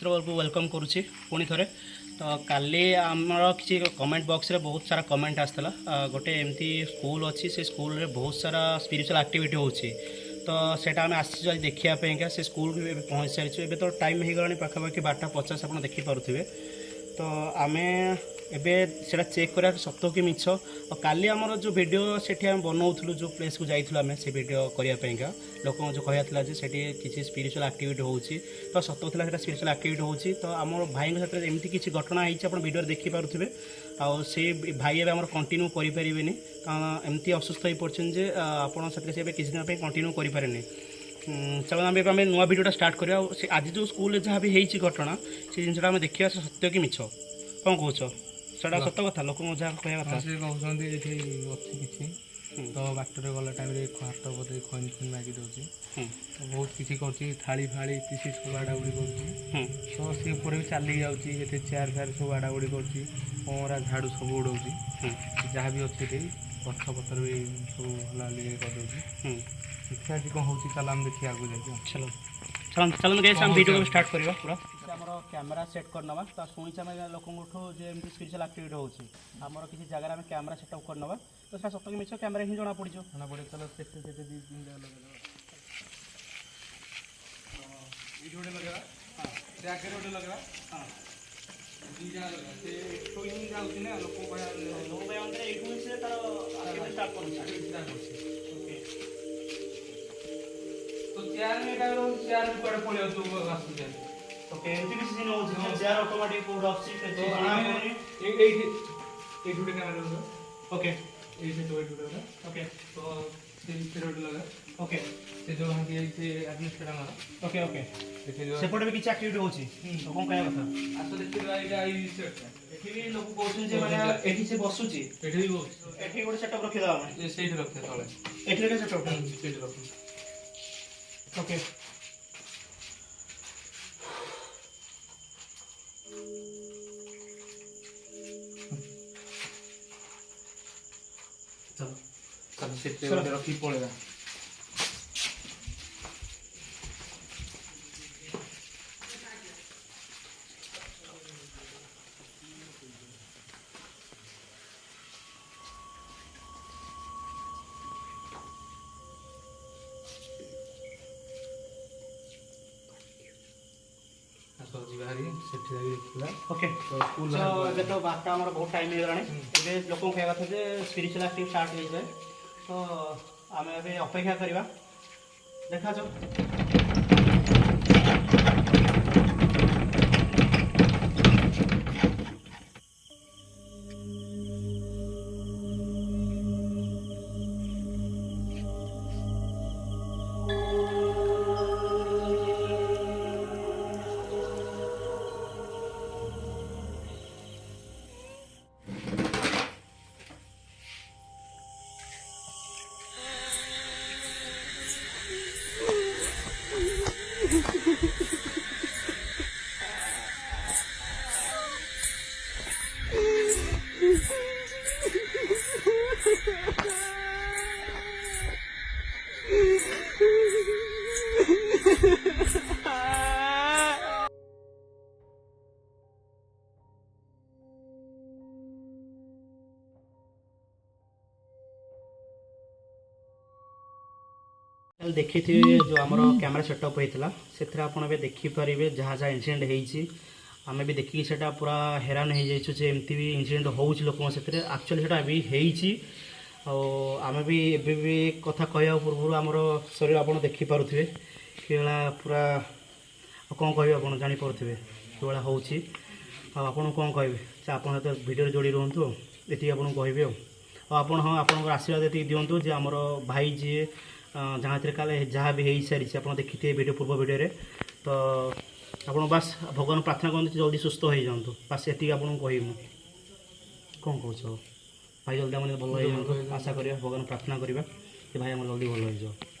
चित्रबल को वेलकम करुच्ची पुणी थे। तो काली आमर किसी कमेंट बॉक्स रे बहुत सारा कमेंट आसला गोटे एमती स्कूल अच्छी से स्कूल रे बहुत सारा स्पिरिचुअल एक्टिविटी होची। तो सेटा आम आस देखापी से स्कूल भी पहुँच सारी एबे तो टाइम हो गला पाखापाखि 12:50 आप देखिपे। तो आम एबे सेटा चेक करा सत्य कि मिछ। और काली आमर जो वीडियो सेठी आम बनाऊलु जो प्लेस को जाइलु आम से वीडियो करने लोक जो कहला किसी स्पिरिचुअल एक्टिविटी होची। तो सत्य था से स्पिरिचुअल एक्टिविटी होची। तो आम भाई साथ एमती किसी घटना होती आप वीडियो देखिपे आउ से भाई एवं आम कंटिन्यू करें कारण एमती असुस्थ हो पड़े आपड़ से किसी दिन कंटिन्यू करें। चलो आम आम नुआ वीडियोटा स्टार्ट करा। आज जो स्कूल जहाँ भी होती घटना से जिनसा आम देखा सत्य कि मिछ कौन कौच सेटा सत कथा लोक जहाँ कह कथा से कहते अच्छी किसी तो बाटर गला टाइम हाथ बोधे खैन खैन मागि दूसरी तो बहुत किसी कर थाली फाड़ी पीसी सब आड़ाउड़ी कर तो सी भी चली जाऊँगी चेयर फेयर सब आड़ाउड़ी करा झाड़ू सब उड़ाऊँ जहाँ भी अच्छे गछ पतर भी सब हलाली करदे। देखिए आज कौन हो चल आम देखिए आगे जाए। चलो चलो चलो गैस हम वीडियो स्टार्ट करवा पूरा आमर कैमेरा सेट करनवा। तो शुणी आम लोक एमती स्पिरिचुअल एक्टिविटी होची आमर किसी जगह आम कैमेरा सेटअप करनवा। तो सर सत मिछ कैमेरा ही जना पड़ जना पड़े। चलो सेटे सेटे दी तीन जगह लगा हाँ से आगे गोटे लगा हाँ दी जगह लगा से तो ही जाउछि ना लोक लोक अंदर एठू से तार एक्टिविटी स्टार्ट करूछि। ओके तो चेयर में का चेयर ऊपर पड़े तो आसु जाय। ओके एमती भी सीन होछि चेयर ऑटोमेटिक पूरा आछि पे आना पड़े एठी गुटे कैमरा लगा। ओके एठी तो एठी लगा। ओके तो से फिर लगा। ओके से जो हम ये से एडमिनिस्ट्रेटर हमारा। ओके ओके देखिए जो सेपटे भी किछ एक्टिविटी होछि तो कोन कहया कथा आसो देखिए एटा आई सेट एठी भी लोक कहउछन जे माने एठी से बसुछि एठी भी बस एठी गोटे सेटअप रखि दा हम सेठी रखे तळे एठी के सेटअप सेठी रखे। ओके चलो चलो सेट रखी पड़ेगा। ओके तो तो बात आम बहुत टाइम हो गला लोक कह कथा स्पिरिचुअल एक्टिविटी स्टार्ट हो जाए। तो आम ए अपेक्षा करवा देखा जाओ। देखी थी जो आमर कैमेरा सेटअप होता से आपड़ देखिपारे जहाँ जहाँ इनसीडेंट होती आम भी देखिए सेटा पूरा हैरान हो जाइए एमती भी इनसीडेंट हो लोक एक्चुअली सेटा भी आम भी एबे भी कथा कहवा पूर्व आमर शरीर आप देखिपे कि पूरा कौन कह आप जापे कि भाया होपण कौन कहे आप भिडियो जोड़ी रुहतु ये आपको कहे आप हाँ आप आशीर्वाद ये दिंतु जे आमर भाई जी जहाँ काले जहाँ भी हो सारी आप देखी थे वीडियो पूर्व वीडियो तो आप बस भगवान प्रार्थना करते जल्दी सुस्थ हो जातु बस ये आपको कहूँ कौन कौच भाई जल्दी आम भल हो आशा करिया भगवान प्रार्थना करवा कि भाई आम जल्दी भल हो।